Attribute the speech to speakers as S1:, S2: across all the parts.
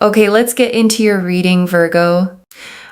S1: Okay, let's get into your reading, Virgo.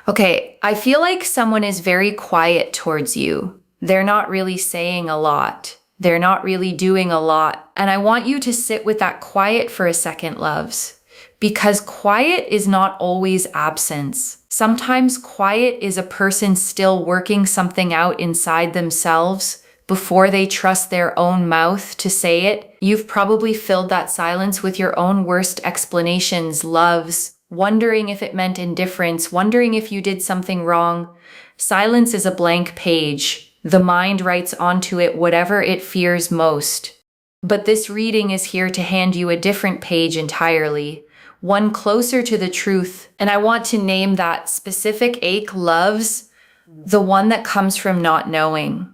S1: Okay, I feel like someone is very quiet towards you. They're not really saying a lot. They're not really doing a lot. And I want you to sit with that quiet for a second, loves. Because quiet is not always absence. Sometimes quiet is a person still working something out inside themselves before they trust their own mouth to say it. You've probably filled that silence with your own worst explanations, loves, wondering if it meant indifference, wondering if you did something wrong. Silence is a blank page. The mind writes onto it whatever it fears most. But this reading is here to hand you a different page entirely, one closer to the truth. And I want to name that specific ache, loves, the one that comes from not knowing.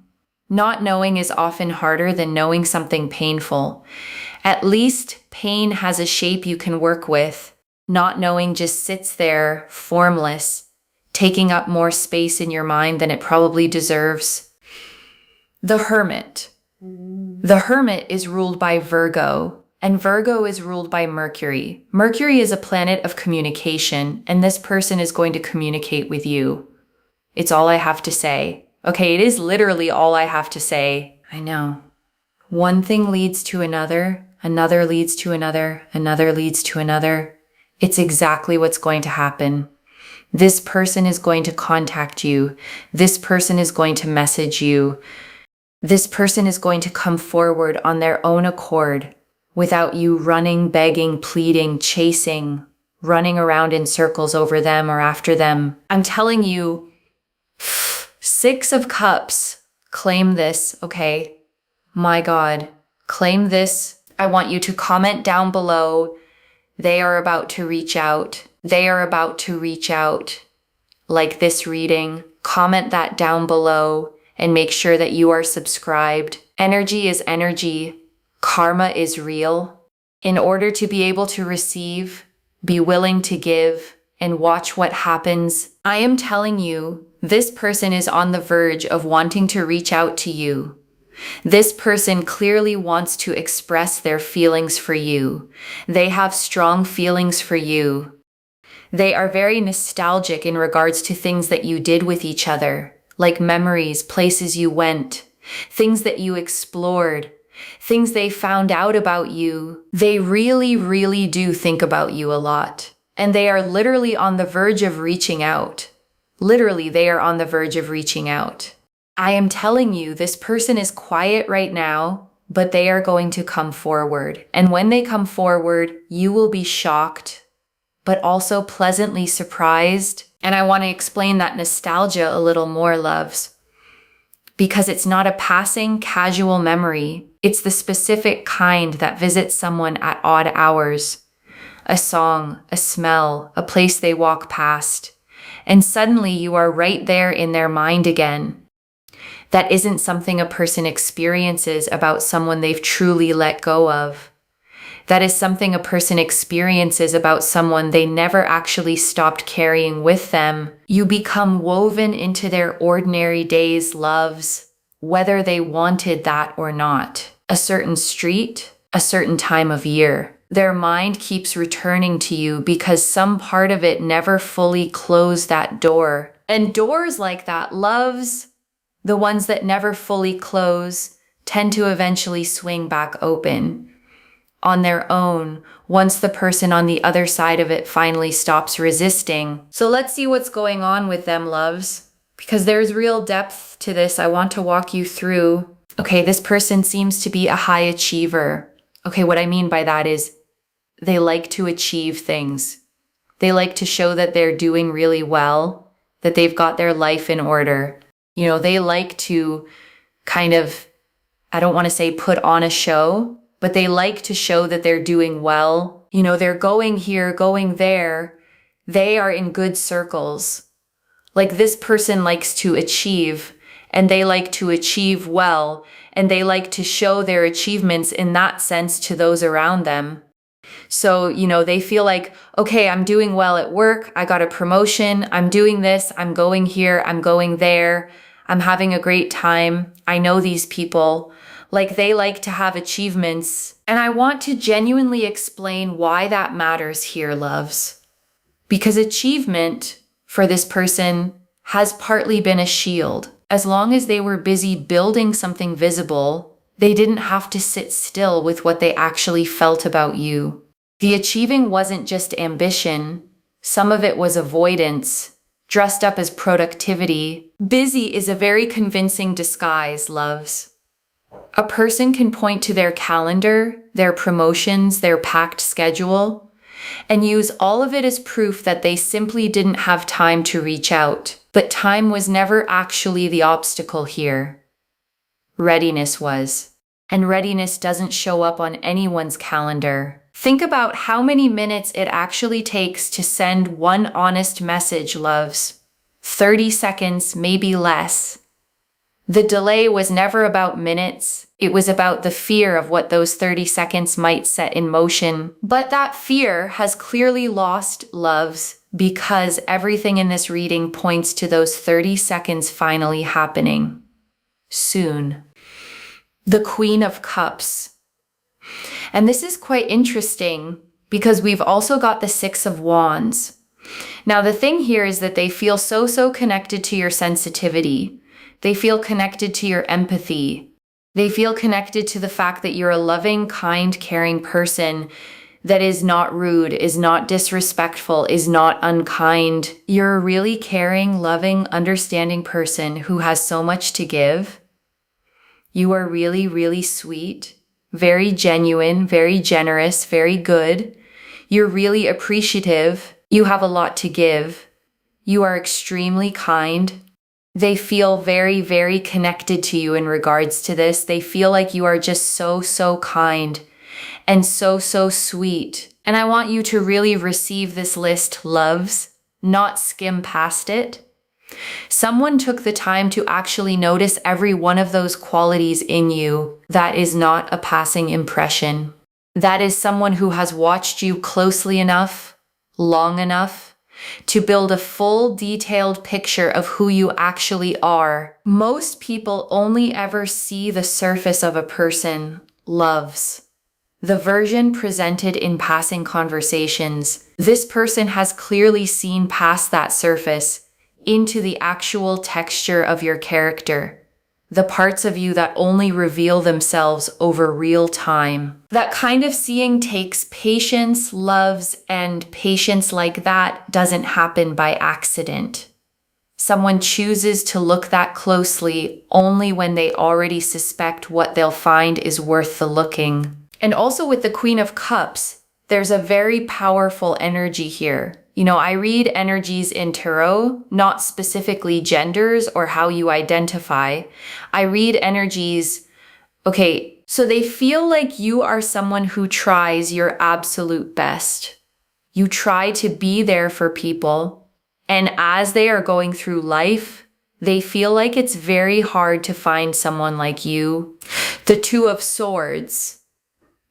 S1: Not knowing is often harder than knowing something painful. At least pain has a shape you can work with. Not knowing just sits there, formless, taking up more space in your mind than it probably deserves. The Hermit. The Hermit is ruled by Virgo, and Virgo is ruled by Mercury. Mercury is a planet of communication, and this person is going to communicate with you. It's all I have to say. Okay, it is literally all I have to say. I know. One thing leads to another, another leads to another, another leads to another. It's exactly what's going to happen. This person is going to contact you. This person is going to message you. This person is going to come forward on their own accord without you running, begging, pleading, chasing, running around in circles over them or after them. I'm telling you, 6 of Cups, claim this, okay? My God, claim this. I want you to comment down below. They are about to reach out. They are about to reach out. Like this reading, comment that down below and make sure that you are subscribed. Energy is energy. Karma is real. In order to be able to receive, be willing to give, and watch what happens, I am telling you, this person is on the verge of wanting to reach out to you. This person clearly wants to express their feelings for you. They have strong feelings for you. They are very nostalgic in regards to things that you did with each other, like memories, places you went, things that you explored, things they found out about you. They really, really do think about you a lot. And they are literally on the verge of reaching out. Literally, they are on the verge of reaching out. I am telling you, this person is quiet right now, but they are going to come forward. And when they come forward, you will be shocked, but also pleasantly surprised. And I want to explain that nostalgia a little more, loves, because it's not a passing, casual memory. It's the specific kind that visits someone at odd hours. A song, a smell, a place they walk past. And suddenly you are right there in their mind again. That isn't something a person experiences about someone they've truly let go of. That is something a person experiences about someone they never actually stopped carrying with them. You become woven into their ordinary days, loves, whether they wanted that or not. A certain street, a certain time of year. Their mind keeps returning to you because some part of it never fully closed that door. And doors like that, loves, the ones that never fully close, tend to eventually swing back open on their own once the person on the other side of it finally stops resisting. So let's see what's going on with them, loves, because there's real depth to this I want to walk you through. Okay, this person seems to be a high achiever. Okay, what I mean by that is they like to achieve things. They like to show that they're doing really well, that they've got their life in order. You know, they like to kind of, I don't want to say put on a show, but they like to show that they're doing well. You know, they're going here, going there. They are in good circles. Like this person likes to achieve, and they like to achieve well, and they like to show their achievements in that sense to those around them. So, you know, they feel like, okay, I'm doing well at work. I got a promotion. I'm doing this. I'm going here. I'm going there. I'm having a great time. I know these people. Like they like to have achievements. And I want to genuinely explain why that matters here, loves. Because achievement for this person has partly been a shield. As long as they were busy building something visible, they didn't have to sit still with what they actually felt about you. The achieving wasn't just ambition. Some of it was avoidance, dressed up as productivity. Busy is a very convincing disguise, loves. A person can point to their calendar, their promotions, their packed schedule, and use all of it as proof that they simply didn't have time to reach out. But time was never actually the obstacle here. Readiness was. And readiness doesn't show up on anyone's calendar. Think about how many minutes it actually takes to send one honest message, loves. 30 seconds, maybe less. The delay was never about minutes. It was about the fear of what those 30 seconds might set in motion. But that fear has clearly lost, loves, because everything in this reading points to those 30 seconds finally happening. Soon. The Queen of Cups. And this is quite interesting because we've also got the Six of Wands. Now the thing here is that they feel so connected to your sensitivity. They feel connected to your empathy. They feel connected to the fact that you're a loving, kind, caring person that is not rude, is not disrespectful, is not unkind. You're a really caring, loving, understanding person who has so much to give. You are really sweet, very genuine, very generous, very good. You're really appreciative. You have a lot to give. You are extremely kind. They feel very connected to you in regards to this. They feel like you are just so kind and so sweet. And I want you to really receive this list, loves, not skim past it. Someone took the time to actually notice every one of those qualities in you. That is not a passing impression. That is someone who has watched you closely enough, long enough, to build a full, detailed picture of who you actually are. Most people only ever see the surface of a person, loves. The version presented in passing conversations. This person has clearly seen past that surface into the actual texture of your character. The parts of you that only reveal themselves over real time. That kind of seeing takes patience, loves, and patience like that doesn't happen by accident. Someone chooses to look that closely only when they already suspect what they'll find is worth the looking. And also with the Queen of Cups, there's a very powerful energy here. You know, I read energies in tarot, not specifically genders or how you identify. I read energies, okay, so they feel like you are someone who tries your absolute best. You try to be there for people, and as they are going through life, they feel like it's very hard to find someone like you. The Two of Swords.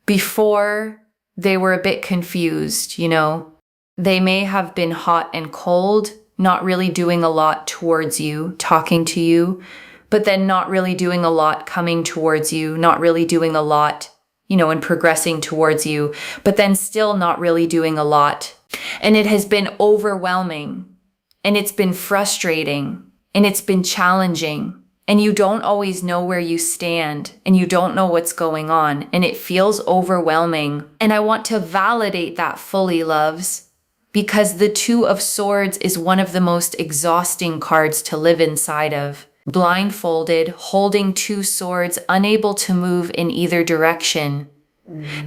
S1: Before, they were a bit confused, you know. They may have been hot and cold, not really doing a lot towards you, talking to you, but then not really doing a lot coming towards you, not really doing a lot, you know, and progressing towards you, but then still not really doing a lot. And it has been overwhelming, and it's been frustrating, and it's been challenging, and you don't always know where you stand, and you don't know what's going on, and it feels overwhelming. And I want to validate that fully, loves. Because the Two of Swords is one of the most exhausting cards to live inside of. Blindfolded, holding two swords, unable to move in either direction.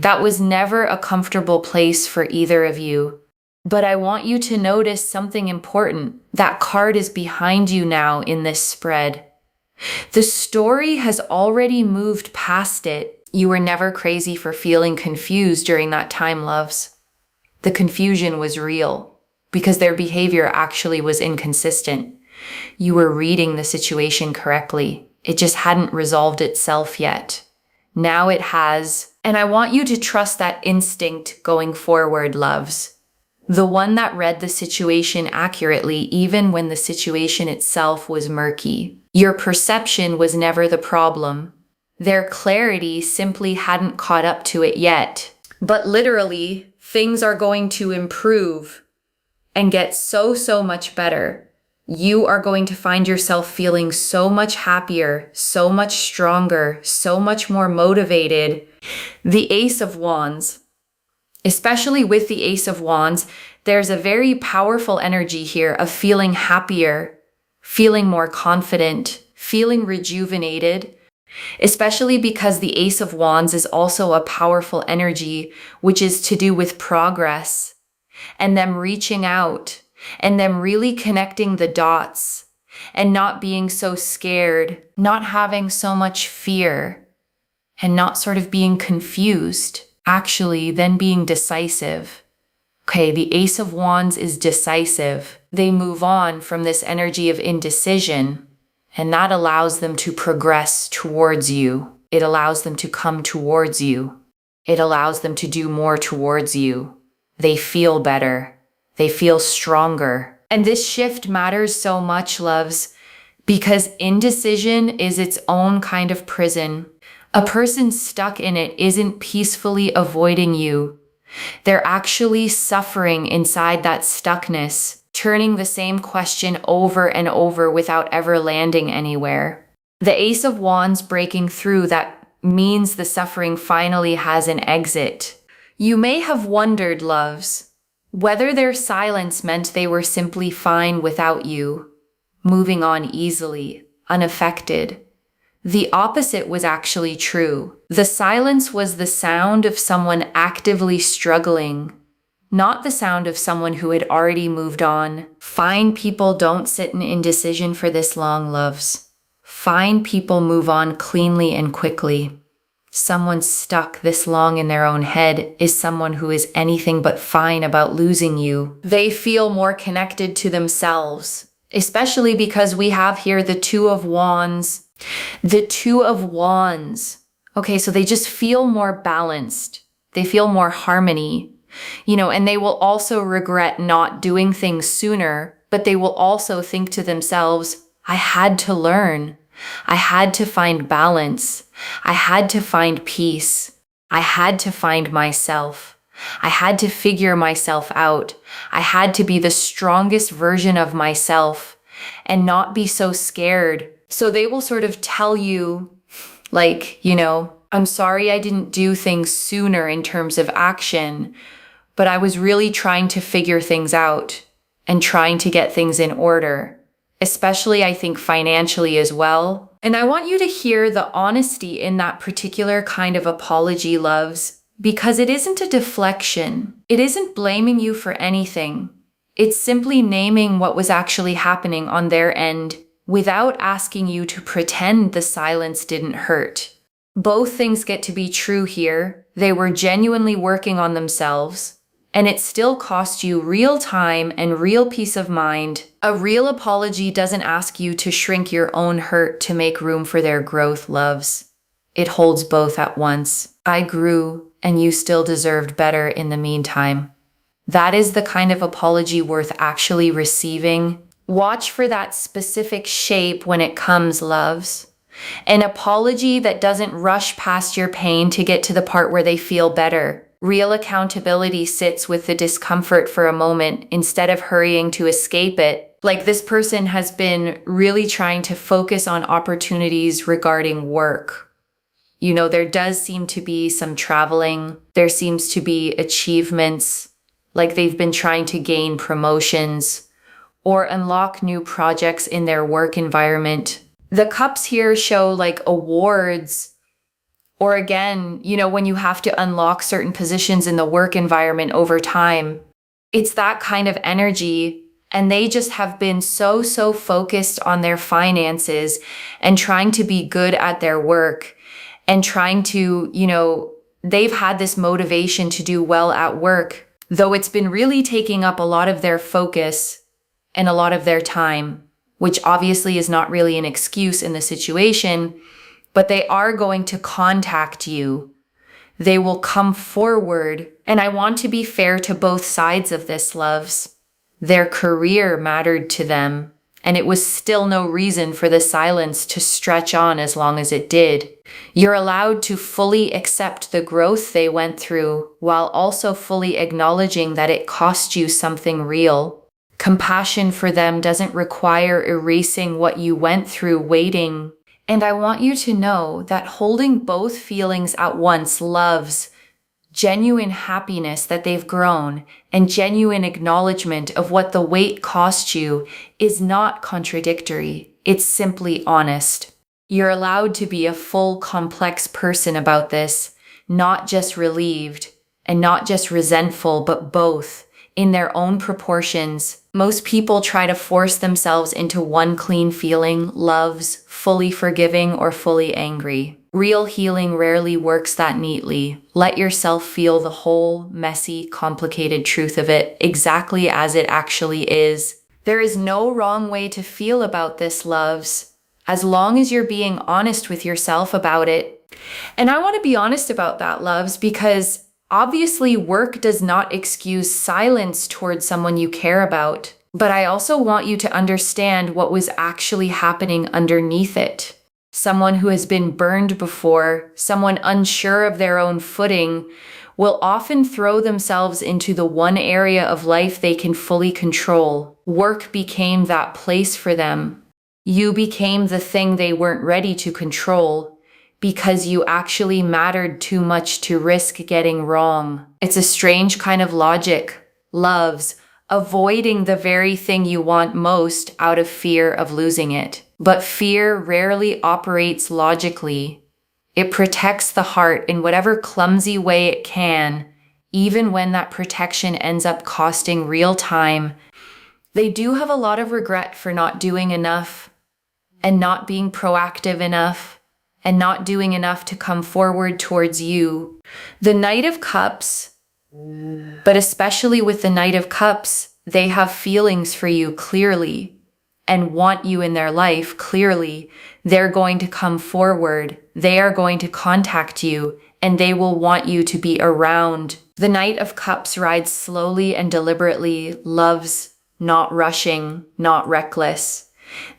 S1: That was never a comfortable place for either of you. But I want you to notice something important. That card is behind you now in this spread. The story has already moved past it. You were never crazy for feeling confused during that time, loves. The confusion was real because their behavior actually was inconsistent. You were reading the situation correctly. It just hadn't resolved itself yet. Now it has, and I want you to trust that instinct going forward, loves. The one that read the situation accurately even when the situation itself was murky. Your perception was never the problem. Their clarity simply hadn't caught up to it yet. But literally, things are going to improve and get so much better. You are going to find yourself feeling so much happier, so much stronger, so much more motivated. The Ace of Wands. Especially with the Ace of Wands, there's a very powerful energy here of feeling happier, feeling more confident, feeling rejuvenated, especially because the Ace of Wands is also a powerful energy, which is to do with progress and them reaching out and them really connecting the dots and not being so scared, not having so much fear, and not sort of being confused, actually then being decisive. Okay, the Ace of Wands is decisive. They move on from this energy of indecision, and that allows them to progress towards you. It allows them to come towards you. It allows them to do more towards you. They feel better. They feel stronger. And this shift matters so much, loves, because indecision is its own kind of prison. A person stuck in it isn't peacefully avoiding you. They're actually suffering inside that stuckness, turning the same question over and over without ever landing anywhere. The Ace of Wands breaking through, that means the suffering finally has an exit. You may have wondered, loves, whether their silence meant they were simply fine without you, moving on easily, unaffected. The opposite was actually true. The silence was the sound of someone actively struggling, not the sound of someone who had already moved on. Fine people don't sit in indecision for this long, loves. Fine people move on cleanly and quickly. Someone stuck this long in their own head is someone who is anything but fine about losing you. They feel more connected to themselves, especially because we have here the Two of Wands. The Two of Wands. Okay, so they just feel more balanced. They feel more harmony, and they will also regret not doing things sooner, but they will also think to themselves, I had to learn. I had to find balance. I had to find peace. I had to find myself. I had to figure myself out. I had to be the strongest version of myself and not be so scared. So they will sort of tell you, I'm sorry I didn't do things sooner in terms of action, but I was really trying to figure things out and trying to get things in order, especially I think financially as well. And I want you to hear the honesty in that particular kind of apology, loves, because it isn't a deflection. It isn't blaming you for anything. It's simply naming what was actually happening on their end without asking you to pretend the silence didn't hurt. Both things get to be true here. They were genuinely working on themselves, and it still cost you real time and real peace of mind. A real apology doesn't ask you to shrink your own hurt to make room for their growth, loves. It holds both at once. I grew, and you still deserved better in the meantime. That is the kind of apology worth actually receiving. Watch for that specific shape when it comes, loves. An apology that doesn't rush past your pain to get to the part where they feel better. Real accountability sits with the discomfort for a moment instead of hurrying to escape it. Like this person has been really trying to focus on opportunities regarding work. There does seem to be some traveling. There seems to be achievements, like they've been trying to gain promotions or unlock new projects in their work environment. The cups here show awards, or again, when you have to unlock certain positions in the work environment over time. It's that kind of energy, and they just have been so focused on their finances and trying to be good at their work and trying to, they've had this motivation to do well at work, though it's been really taking up a lot of their focus and a lot of their time, which obviously is not really an excuse in the situation, but they are going to contact you. They will come forward. And I want to be fair to both sides of this, loves. Their career mattered to them, and it was still no reason for the silence to stretch on as long as it did. You're allowed to fully accept the growth they went through while also fully acknowledging that it cost you something real. Compassion for them doesn't require erasing what you went through waiting. And I want you to know that holding both feelings at once, loves, genuine happiness that they've grown, and genuine acknowledgement of what the wait cost you, is not contradictory. It's simply honest. You're allowed to be a full, complex person about this, not just relieved and not just resentful, but both in their own proportions. Most people try to force themselves into one clean feeling, loves, fully forgiving or fully angry. Real healing rarely works that neatly. Let yourself feel the whole, messy, complicated truth of it exactly as it actually is. There is no wrong way to feel about this, loves, as long as you're being honest with yourself about it. And I want to be honest about that, loves, because obviously work does not excuse silence towards someone you care about. But I also want you to understand what was actually happening underneath it. Someone who has been burned before, someone unsure of their own footing, will often throw themselves into the one area of life they can fully control. Work became that place for them. You became the thing they weren't ready to control because you actually mattered too much to risk getting wrong. It's a strange kind of logic, loves, avoiding the very thing you want most out of fear of losing it. But fear rarely operates logically. It protects the heart in whatever clumsy way it can, even when that protection ends up costing real time. They do have a lot of regret for not doing enough and not being proactive enough and not doing enough to come forward towards you. The Knight of Cups, but especially with the Knight of Cups, they have feelings for you clearly and want you in their life clearly. They're going to come forward. They are going to contact you and they will want you to be around. The Knight of Cups rides slowly and deliberately, loves, not rushing, not reckless.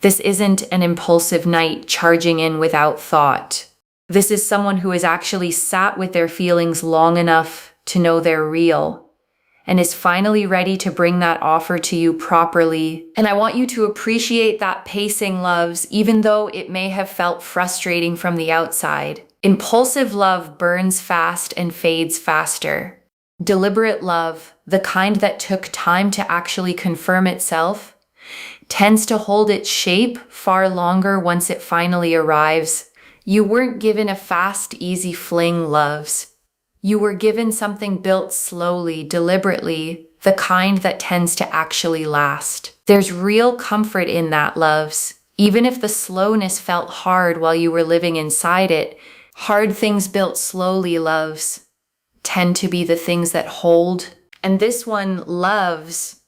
S1: This isn't an impulsive knight charging in without thought. This is someone who has actually sat with their feelings long enough to know they're real and is finally ready to bring that offer to you properly. And I want you to appreciate that pacing, loves, even though it may have felt frustrating from the outside. Impulsive love burns fast and fades faster. Deliberate love, the kind that took time to actually confirm itself, tends to hold its shape far longer once it finally arrives. You weren't given a fast, easy fling, loves. You were given something built slowly, deliberately, the kind that tends to actually last. There's real comfort in that, loves. Even if the slowness felt hard while you were living inside it, hard things built slowly, loves, tend to be the things that hold. And this one, loves,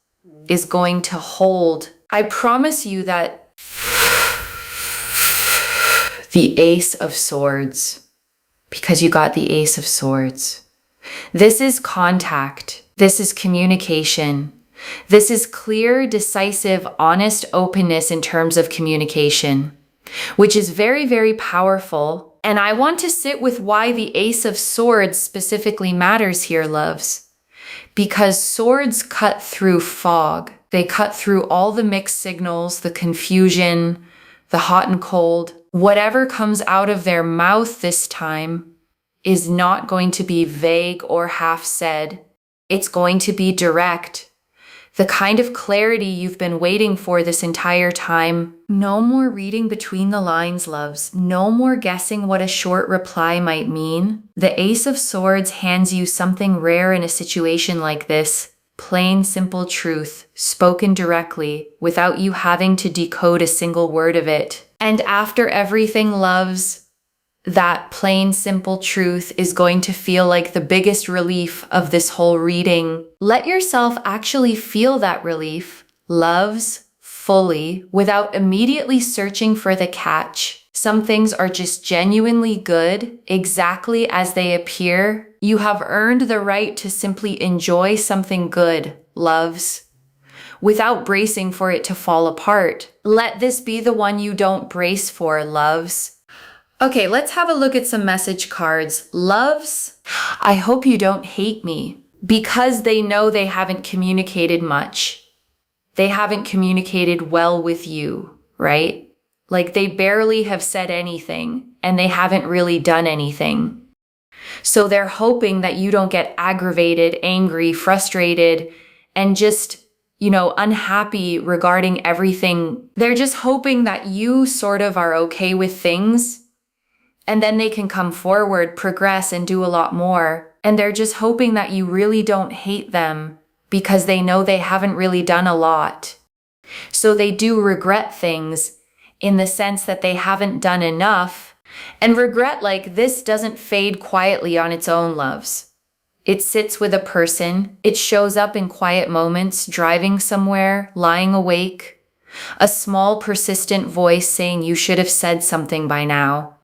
S1: is going to hold. I promise you that the Ace of Swords, because you got the Ace of Swords. This is contact. This is communication. This is clear, decisive, honest openness in terms of communication, which is very, very powerful. And I want to sit with why the Ace of Swords specifically matters here, loves. Because swords cut through fog. They cut through all the mixed signals, the confusion, the hot and cold. Whatever comes out of their mouth this time is not going to be vague or half said. It's going to be direct. The kind of clarity you've been waiting for this entire time. No more reading between the lines, loves. No more guessing what a short reply might mean. The Ace of Swords hands you something rare in a situation like this. Plain, simple truth, spoken directly, without you having to decode a single word of it. And after everything, loves, that plain, simple truth is going to feel like the biggest relief of this whole reading. Let yourself actually feel that relief, loves, fully, without immediately searching for the catch. Some things are just genuinely good, exactly as they appear. You have earned the right to simply enjoy something good, loves, without bracing for it to fall apart. Let this be the one you don't brace for, loves. Okay, let's have a look at some message cards. Loves, I hope you don't hate me, because they know they haven't communicated much. they haven't communicated well with you, right? Like they barely have said anything and they haven't really done anything. So they're hoping that you don't get aggravated, angry, frustrated, and just, unhappy regarding everything. They're just hoping that you sort of are okay with things, and then they can come forward, progress, and do a lot more. And they're just hoping that you really don't hate them because they know they haven't really done a lot. So they do regret things in the sense that they haven't done enough. And regret like this doesn't fade quietly on its own, loves. It sits with a person. It shows up in quiet moments, driving somewhere, lying awake. A small, persistent voice saying you should have said something by now.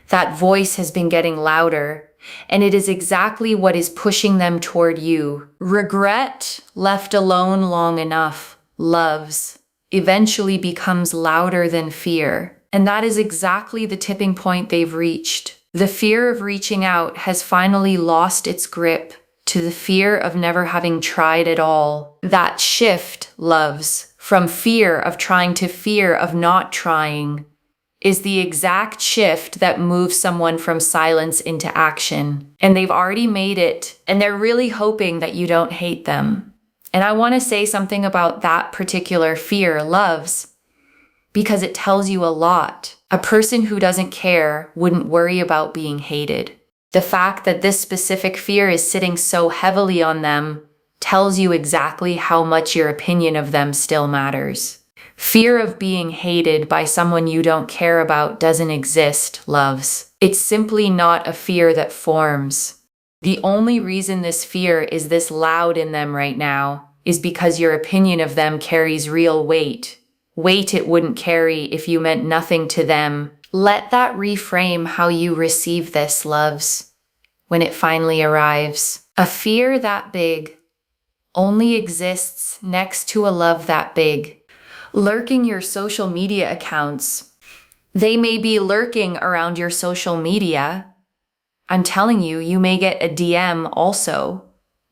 S1: That voice has been getting louder, and it is exactly what is pushing them toward you. Regret, left alone long enough, loves, eventually becomes louder than fear. And that is exactly the tipping point they've reached. The fear of reaching out has finally lost its grip to the fear of never having tried at all. That shift, loves, from fear of trying to fear of not trying, is the exact shift that moves someone from silence into action. And they've already made it, and they're really hoping that you don't hate them. And I want to say something about that particular fear, loves, because it tells you a lot. A person who doesn't care wouldn't worry about being hated. The fact that this specific fear is sitting so heavily on them tells you exactly how much your opinion of them still matters. Fear of being hated by someone you don't care about doesn't exist, loves. It's simply not a fear that forms. The only reason this fear is this loud in them right now is because your opinion of them carries real weight. Weight it wouldn't carry if you meant nothing to them. Let that reframe how you receive this, loves, when it finally arrives. A fear that big only exists next to a love that big. Lurking your social media accounts. They may be lurking around your social media. I'm telling you, you may get a DM also.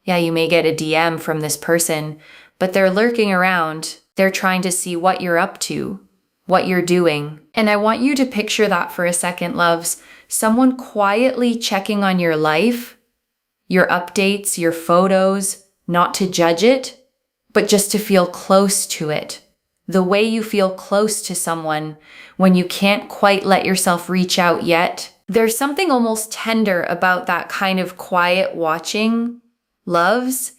S1: Yeah, you may get a DM from this person, but they're lurking around. They're trying to see what you're up to, what you're doing. And I want you to picture that for a second, loves. Someone quietly checking on your life, your updates, your photos, not to judge it, but just to feel close to it. The way you feel close to someone when you can't quite let yourself reach out yet. There's something almost tender about that kind of quiet watching, loves,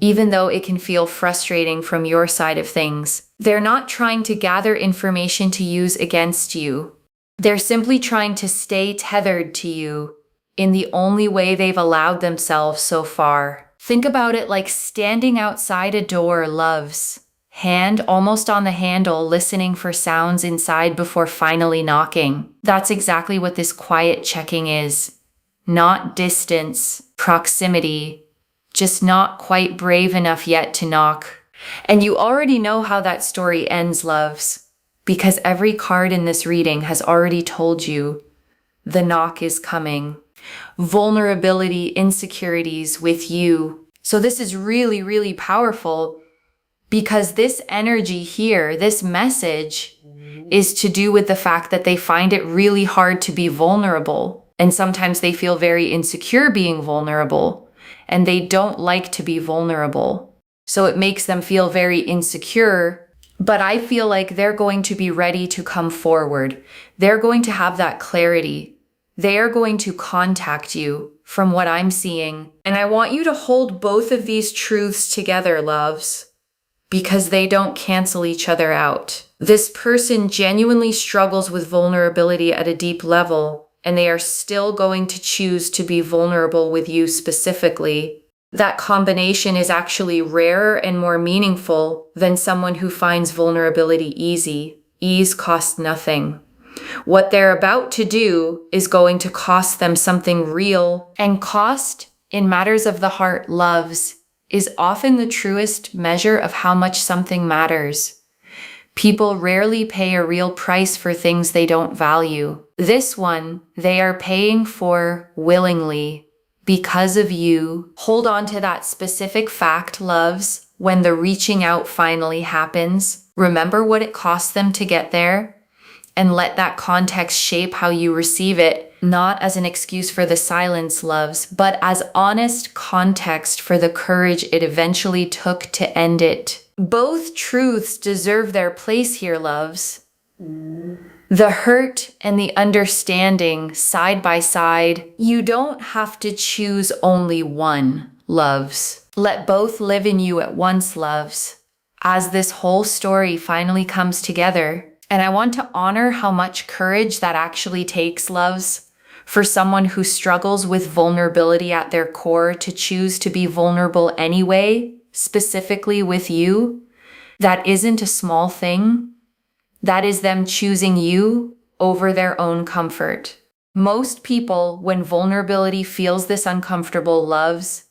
S1: even though it can feel frustrating from your side of things. They're not trying to gather information to use against you. They're simply trying to stay tethered to you in the only way they've allowed themselves so far. Think about it like standing outside a door, loves. Hand almost on the handle, listening for sounds inside before finally knocking. That's exactly what this quiet checking is. Not distance, proximity, just not quite brave enough yet to knock. And you already know how that story ends, loves, because every card in this reading has already told you the knock is coming. Vulnerability, insecurities with you. So this is really, really powerful. Because this energy here, this message, is to do with the fact that they find it really hard to be vulnerable. And sometimes they feel very insecure being vulnerable. And they don't like to be vulnerable. So it makes them feel very insecure. But I feel like they're going to be ready to come forward. They're going to have that clarity. They are going to contact you from what I'm seeing. And I want you to hold both of these truths together, loves, because they don't cancel each other out. This person genuinely struggles with vulnerability at a deep level, and they are still going to choose to be vulnerable with you specifically. That combination is actually rarer and more meaningful than someone who finds vulnerability easy. Ease costs nothing. What they're about to do is going to cost them something real, and cost, in matters of the heart, loves, is often the truest measure of how much something matters. People rarely pay a real price for things they don't value. This one, they are paying for willingly, because of you. Hold on to that specific fact, loves, when the reaching out finally happens, remember what it cost them to get there, and let that context shape how you receive it, not as an excuse for the silence, loves, but as honest context for the courage it eventually took to end it. Both truths deserve their place here, loves. The hurt and the understanding side by side. You don't have to choose only one, loves. Let both live in you at once, loves, as this whole story finally comes together. And I want to honor how much courage that actually takes, loves, for someone who struggles with vulnerability at their core to choose to be vulnerable anyway, specifically with you. That isn't a small thing. That is them choosing you over their own comfort. Most people, when vulnerability feels this uncomfortable, loves,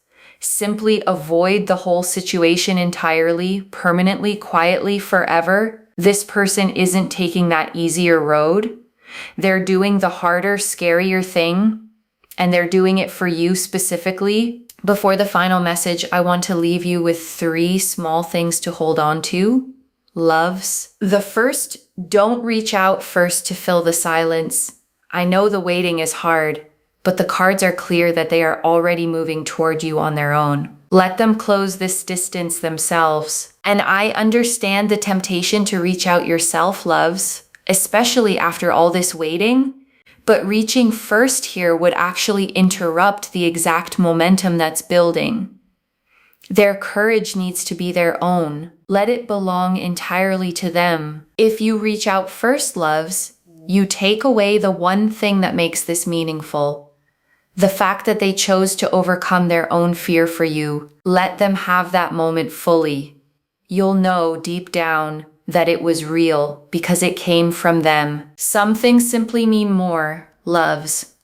S1: simply avoid the whole situation entirely, permanently, quietly, forever. This person isn't taking that easier road. They're doing the harder, scarier thing, and they're doing it for you specifically. Before the final message, I want to leave you with 3 small things to hold on to, loves. The first, don't reach out first to fill the silence. I know the waiting is hard, but the cards are clear that they are already moving toward you on their own. Let them close this distance themselves. And I understand the temptation to reach out yourself, loves, especially after all this waiting. But reaching first here would actually interrupt the exact momentum that's building. Their courage needs to be their own. Let it belong entirely to them. If you reach out first, loves, you take away the one thing that makes this meaningful. The fact that they chose to overcome their own fear for you. Let them have that moment fully. You'll know deep down that it was real because it came from them. Some things simply mean more, loves,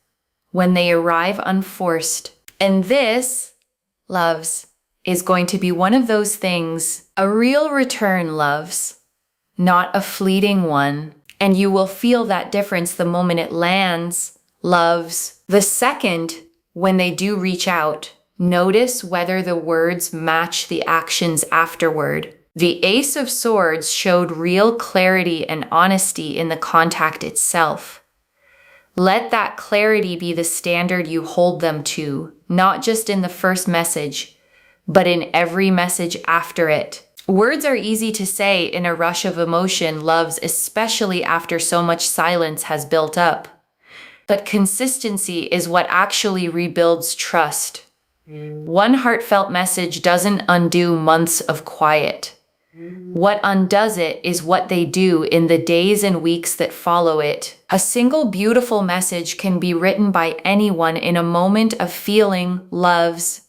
S1: when they arrive unforced. And this, loves, is going to be one of those things, a real return, loves, not a fleeting one. And you will feel that difference the moment it lands, loves. The second, when they do reach out, notice whether the words match the actions afterward. The Ace of Swords showed real clarity and honesty in the contact itself. Let that clarity be the standard you hold them to, not just in the first message, but in every message after it. Words are easy to say in a rush of emotion, loves, especially after so much silence has built up. But consistency is what actually rebuilds trust. One heartfelt message doesn't undo months of quiet. What undoes it is what they do in the days and weeks that follow it. A single beautiful message can be written by anyone in a moment of feeling, loves,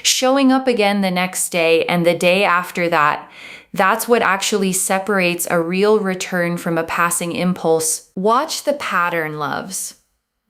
S1: showing up again the next day and the day after that. That's what actually separates a real return from a passing impulse. Watch the pattern, loves,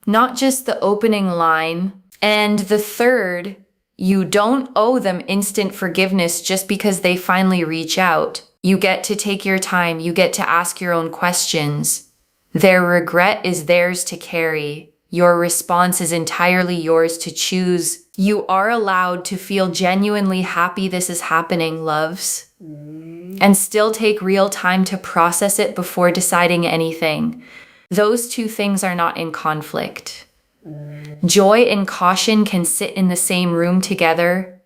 S1: not just the opening line. And the third, you don't owe them instant forgiveness just because they finally reach out. You get to take your time. You get to ask your own questions. Their regret is theirs to carry. Your response is entirely yours to choose. You are allowed to feel genuinely happy this is happening, loves, and still take real time to process it before deciding anything. Those two things are not in conflict. Joy and caution can sit in the same room together,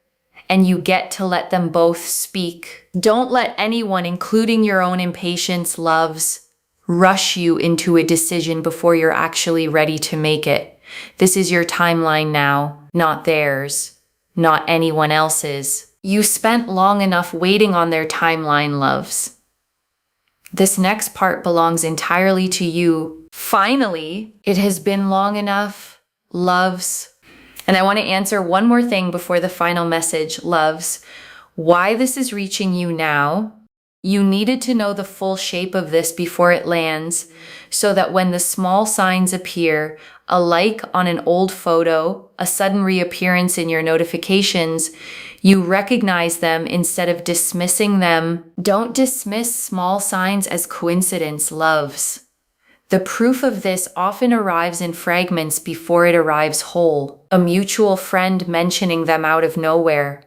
S1: and you get to let them both speak. Don't let anyone, including your own impatience, loves, rush you into a decision before you're actually ready to make it. This is your timeline now, not theirs, not anyone else's. You spent long enough waiting on their timeline, loves. This next part belongs entirely to you. Finally, it has been long enough, loves. And I want to answer one more thing before the final message, loves. Why this is reaching you now. You needed to know the full shape of this before it lands, so that when the small signs appear, a like on an old photo, a sudden reappearance in your notifications, you recognize them instead of dismissing them. Don't dismiss small signs as coincidence, loves. The proof of this often arrives in fragments before it arrives whole. A mutual friend mentioning them out of nowhere.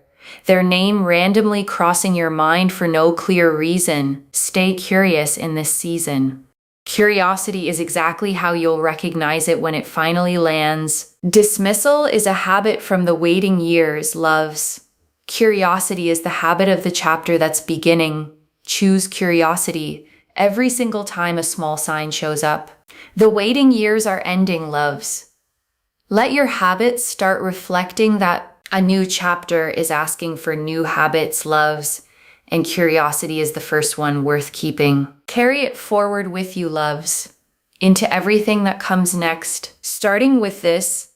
S1: Their name randomly crossing your mind for no clear reason. Stay curious in this season. Curiosity is exactly how you'll recognize it when it finally lands. Dismissal is a habit from the waiting years, loves. Curiosity is the habit of the chapter that's beginning. Choose curiosity every single time a small sign shows up. The waiting years are ending, loves. Let your habits start reflecting that a new chapter is asking for new habits, loves, and curiosity is the first one worth keeping. Carry it forward with you, loves, into everything that comes next. Starting with this,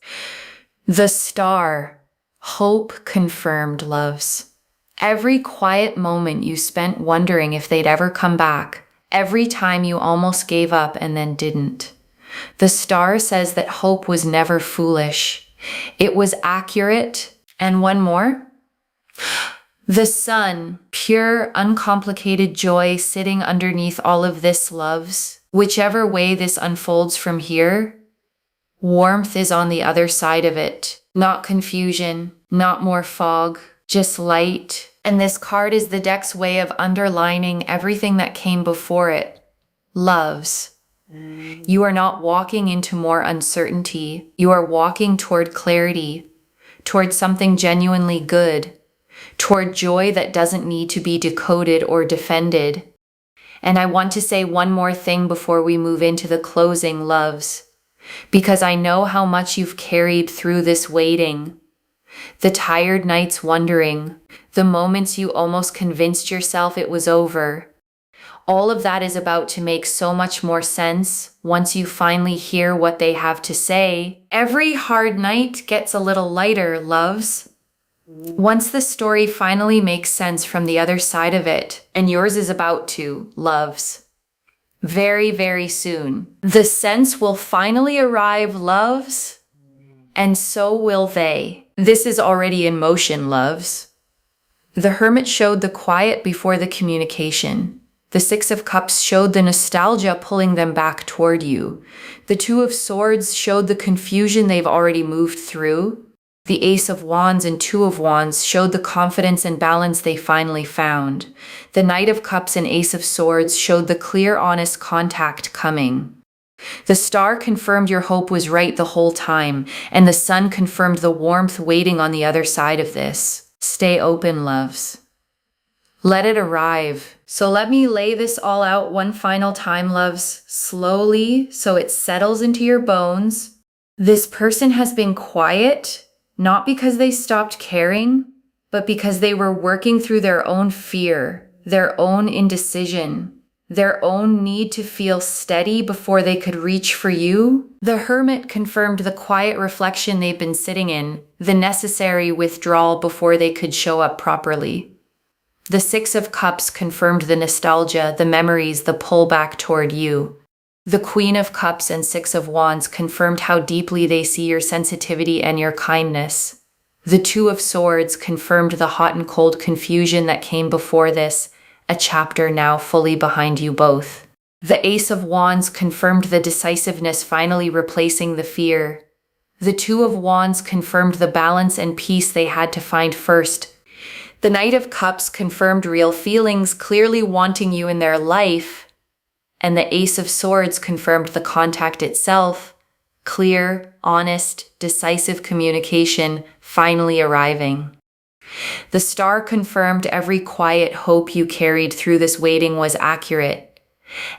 S1: the star. Hope confirmed, loves. Every quiet moment you spent wondering if they'd ever come back, every time you almost gave up and then didn't. The star says that hope was never foolish. It was accurate. And one more. The sun, pure, uncomplicated joy sitting underneath all of this, loves. Whichever way this unfolds from here, warmth is on the other side of it. Not confusion, not more fog, just light. And this card is the deck's way of underlining everything that came before it. Loves. You are not walking into more uncertainty. You are walking toward clarity, toward something genuinely good, toward joy that doesn't need to be decoded or defended. And I want to say one more thing before we move into the closing, loves, because I know how much you've carried through this waiting. The tired nights wondering, the moments you almost convinced yourself it was over. All of that is about to make so much more sense once you finally hear what they have to say. Every hard night gets a little lighter, loves. Once the story finally makes sense from the other side of it, and yours is about to, loves. Very, very soon. The sense will finally arrive, loves, and so will they. This is already in motion, loves. The Hermit showed the quiet before the communication. The Six of Cups showed the nostalgia pulling them back toward you. The Two of Swords showed the confusion they've already moved through. The Ace of Wands and Two of Wands showed the confidence and balance they finally found. The Knight of Cups and Ace of Swords showed the clear, honest contact coming. The Star confirmed your hope was right the whole time, and the Sun confirmed the warmth waiting on the other side of this. Stay open, loves. Let it arrive. So let me lay this all out one final time, loves, slowly, so it settles into your bones. This person has been quiet, not because they stopped caring, but because they were working through their own fear, their own indecision, their own need to feel steady before they could reach for you. The Hermit confirmed the quiet reflection they've been sitting in, the necessary withdrawal before they could show up properly. The Six of Cups confirmed the nostalgia, the memories, the pull back toward you. The Queen of Cups and Six of Wands confirmed how deeply they see your sensitivity and your kindness. The Two of Swords confirmed the hot and cold confusion that came before this, a chapter now fully behind you both. The Ace of Wands confirmed the decisiveness finally replacing the fear. The Two of Wands confirmed the balance and peace they had to find first. The Knight of Cups confirmed real feelings, clearly wanting you in their life. And the Ace of Swords confirmed the contact itself, clear, honest, decisive communication finally arriving. The Star confirmed every quiet hope you carried through this waiting was accurate.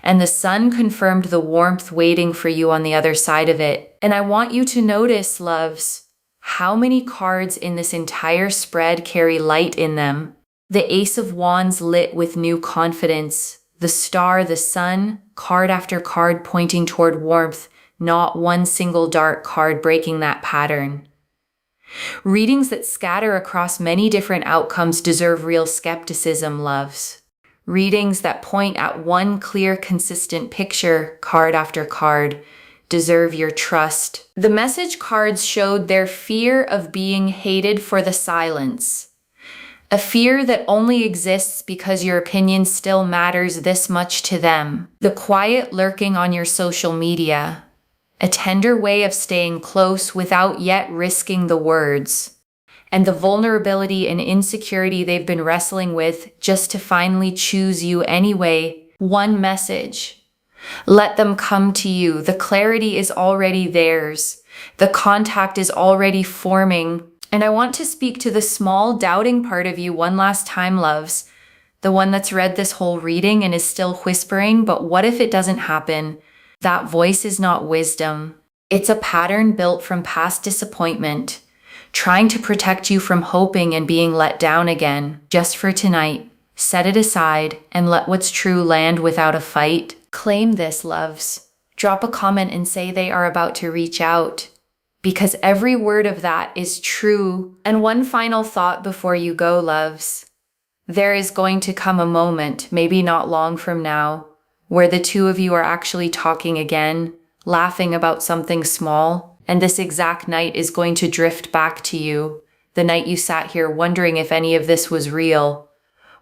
S1: And the Sun confirmed the warmth waiting for you on the other side of it. And I want you to notice, loves, how many cards in this entire spread carry light in them. The Ace of Wands lit with new confidence. The Star, the Sun, card after card pointing toward warmth, not one single dark card breaking that pattern. Readings that scatter across many different outcomes deserve real skepticism, loves. Readings that point at one clear, consistent picture, card after card, deserve your trust. The message cards showed their fear of being hated for the silence. A fear that only exists because your opinion still matters this much to them. The quiet lurking on your social media. A tender way of staying close without yet risking the words. and the vulnerability and insecurity they've been wrestling with just to finally choose you anyway. One message. Let them come to you. The clarity is already theirs. The contact is already forming. And I want to speak to the small doubting part of you one last time, loves. The one that's read this whole reading and is still whispering, but what if it doesn't happen? That voice is not wisdom. It's a pattern built from past disappointment, trying to protect you from hoping and being let down again. Just for tonight, set it aside and let what's true land without a fight. Claim this, loves. Drop a comment and say they are about to reach out, because every word of that is true. And one final thought before you go, loves. There is going to come a moment, maybe not long from now, where the two of you are actually talking again, laughing about something small, and this exact night is going to drift back to you, the night you sat here wondering if any of this was real,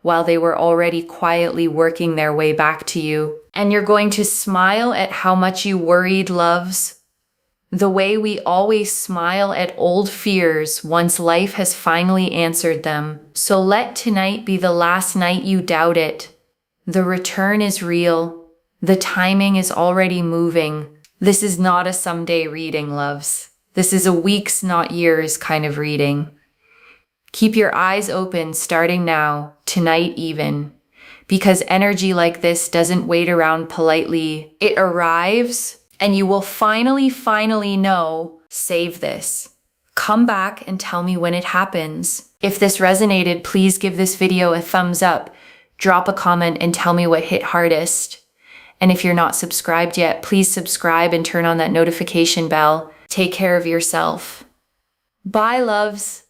S1: while they were already quietly working their way back to you. And you're going to smile at how much you worried, loves. The way we always smile at old fears once life has finally answered them. So let tonight be the last night you doubt it. The return is real. The timing is already moving. This is not a someday reading, loves. This is a weeks, not years kind of reading. Keep your eyes open starting now, tonight even, because energy like this doesn't wait around politely. It arrives, and you will finally know, save this. Come back and tell me when it happens. If this resonated, please give this video a thumbs up, drop a comment and tell me what hit hardest. And if you're not subscribed yet, please subscribe and turn on that notification bell. Take care of yourself. Bye, loves.